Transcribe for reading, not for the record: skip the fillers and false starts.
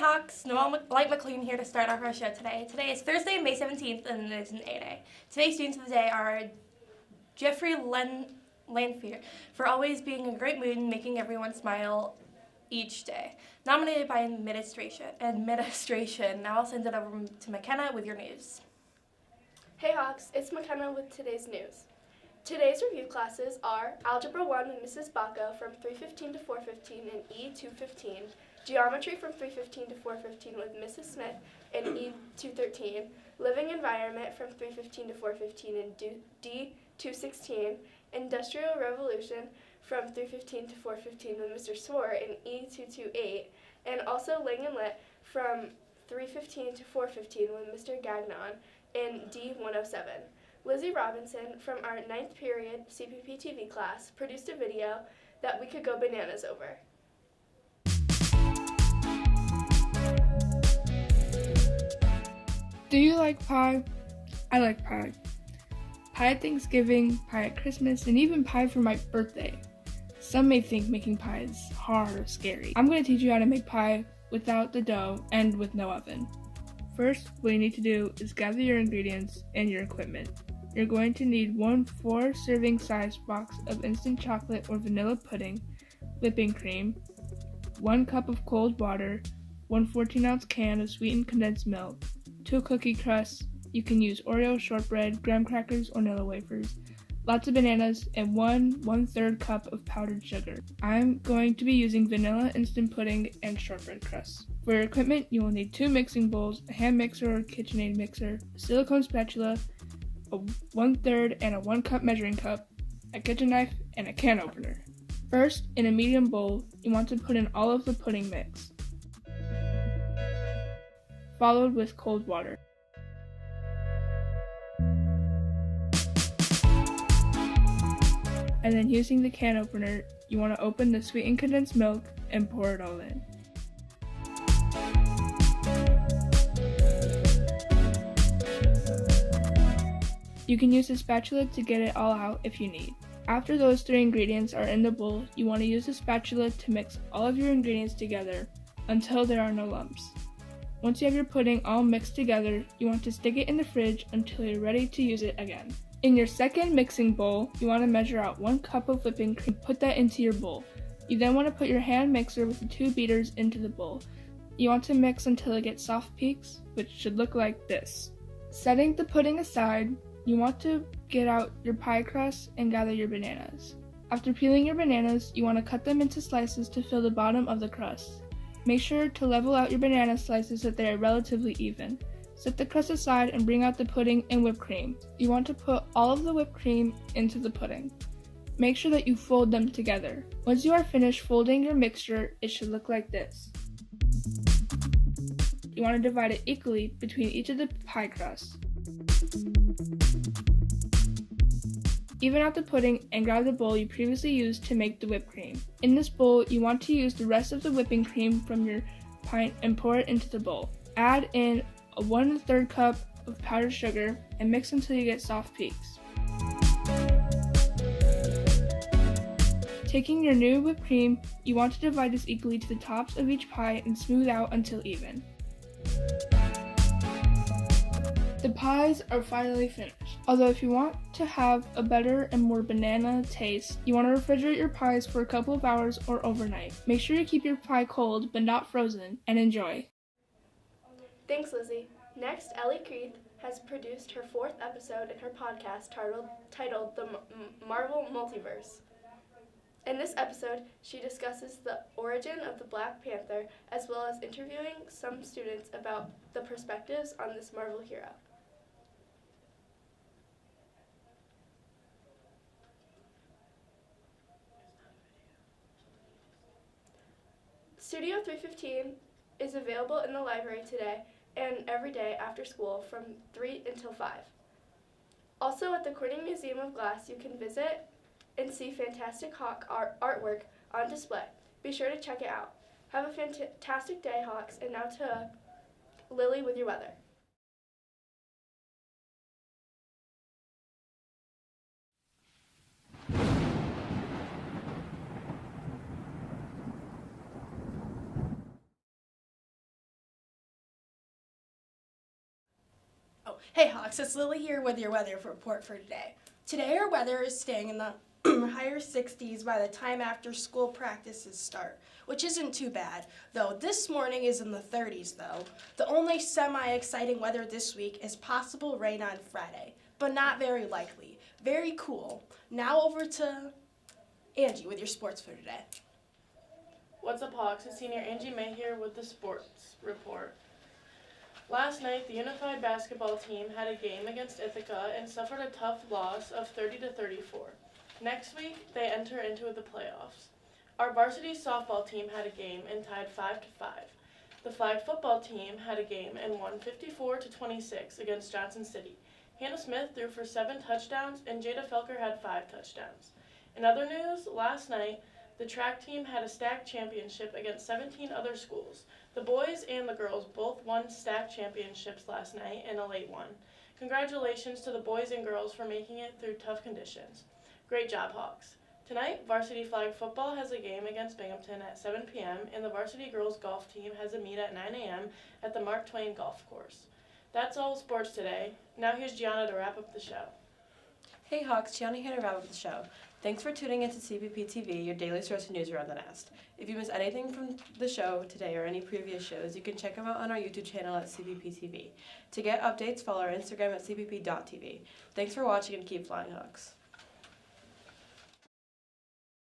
Hawks, Noelle Light McLean here to start our first show today. Today is Thursday, May 17th, and it is an A-Day. Today's students of the day are Jeffrey Lanfear for always being in a great mood and making everyone smile each day. Nominated by administration. Now I'll send it over to McKenna with your news. Hey Hawks, it's McKenna with today's news. Today's review classes are Algebra 1 with Mrs. Baca from 3:15 to 4:15 and E2:15, Geometry from 3:15 to 4:15 with Mrs. Smith and E2:13, Living Environment from 3:15 to 4:15 and D2:16, Industrial Revolution from 3:15 to 4:15 with Mr. Swore in E2:28, and also Lang and Lit from 3:15 to 4:15 with Mr. Gagnon in D107. Lizzie Robinson from our 9th period CPPtv class produced a video that we could go bananas over. Do you like pie? I like pie. Pie at Thanksgiving, pie at Christmas, and even pie for my birthday. Some may think making pie is hard or scary. I'm going to teach you how to make pie without the dough and with no oven. First, what you need to do is gather your ingredients and your equipment. You're going to need 1 4-serving size box of instant chocolate or vanilla pudding, whipping cream, 1 cup of cold water, 1 14-ounce can of sweetened condensed milk, 2 cookie crusts. You can use Oreo shortbread, graham crackers, or Nilla wafers, lots of bananas, and 1/3 cup of powdered sugar. I'm going to be using vanilla instant pudding and shortbread crusts. For your equipment, you will need 2 mixing bowls, a hand mixer or KitchenAid mixer, a silicone spatula, a 1/3 and a 1 cup measuring cup, a kitchen knife, and a can opener. First, in a medium bowl, you want to put in all of the pudding mix, followed with cold water. And then using the can opener, you want to open the sweetened condensed milk and pour it all in. You can use a spatula to get it all out if you need. After those 3 ingredients are in the bowl, you want to use the spatula to mix all of your ingredients together until there are no lumps. Once you have your pudding all mixed together, you want to stick it in the fridge until you're ready to use it again. In your second mixing bowl, you want to measure out 1 cup of whipping cream. Put that into your bowl. You then want to put your hand mixer with the 2 beaters into the bowl. You want to mix until it gets soft peaks, which should look like this. Setting the pudding aside, you want to get out your pie crust and gather your bananas. After peeling your bananas, you want to cut them into slices to fill the bottom of the crust. Make sure to level out your banana slices so that they are relatively even. Set the crust aside and bring out the pudding and whipped cream. You want to put all of the whipped cream into the pudding. Make sure that you fold them together. Once you are finished folding your mixture, it should look like this. You want to divide it equally between each of the pie crusts. Even out the pudding and grab the bowl you previously used to make the whipped cream. In this bowl, you want to use the rest of the whipping cream from your pint and pour it into the bowl. Add in a 1/3 cup of powdered sugar and mix until you get soft peaks. Taking your new whipped cream, you want to divide this equally to the tops of each pie and smooth out until even. The pies are finally finished. Although if you want to have a better and more banana taste, you want to refrigerate your pies for a couple of hours or overnight. Make sure you keep your pie cold but not frozen, and enjoy. Thanks, Lizzie. Next, Ellie Creed has produced her 4th episode in her podcast titled The Marvel Multiverse. In this episode, she discusses the origin of the Black Panther as well as interviewing some students about the perspectives on this Marvel hero. Studio 315 is available in the library today and every day after school from 3 until 5. Also at the Corning Museum of Glass, you can visit and see fantastic Hawk artwork on display. Be sure to check it out. Have a fantastic day, Hawks, and now to Lily with your weather. Hey Hawks, it's Lily here with your weather report for today. Today our weather is staying in the higher 60s by the time after school practices start, which isn't too bad, though this morning is in the 30s though. The only semi-exciting weather this week is possible rain on Friday, but not very likely. Very cool. Now over to Angie with your sports for today. What's up, Hawks? It's Senior Angie May here with the sports report. Last night, the Unified basketball team had a game against Ithaca and suffered a tough loss of 30-34. Next week, they enter into the playoffs. Our varsity softball team had a game and tied 5-5. The flag football team had a game and won 54-26 against Johnson City. Hannah Smith threw for 7 touchdowns and Jada Felker had 5 touchdowns. In other news, last night, the track team had a stack championship against 17 other schools. The boys and the girls both won stack championships last night in a late one. Congratulations to the boys and girls for making it through tough conditions. Great job, Hawks. Tonight, varsity flag football has a game against Binghamton at 7 p.m. and the varsity girls golf team has a meet at 9 a.m. at the Mark Twain Golf Course. That's all sports today. Now here's Gianna to wrap up the show. Hey Hawks, Gianna here to wrap up the show. Thanks for tuning into CPPtv, your daily source of news around the Nest. If you miss anything from the show today or any previous shows, you can check them out on our YouTube channel at CPPtv. To get updates, follow our Instagram at CPP.tv. Thanks for watching and keep flying, Hawks.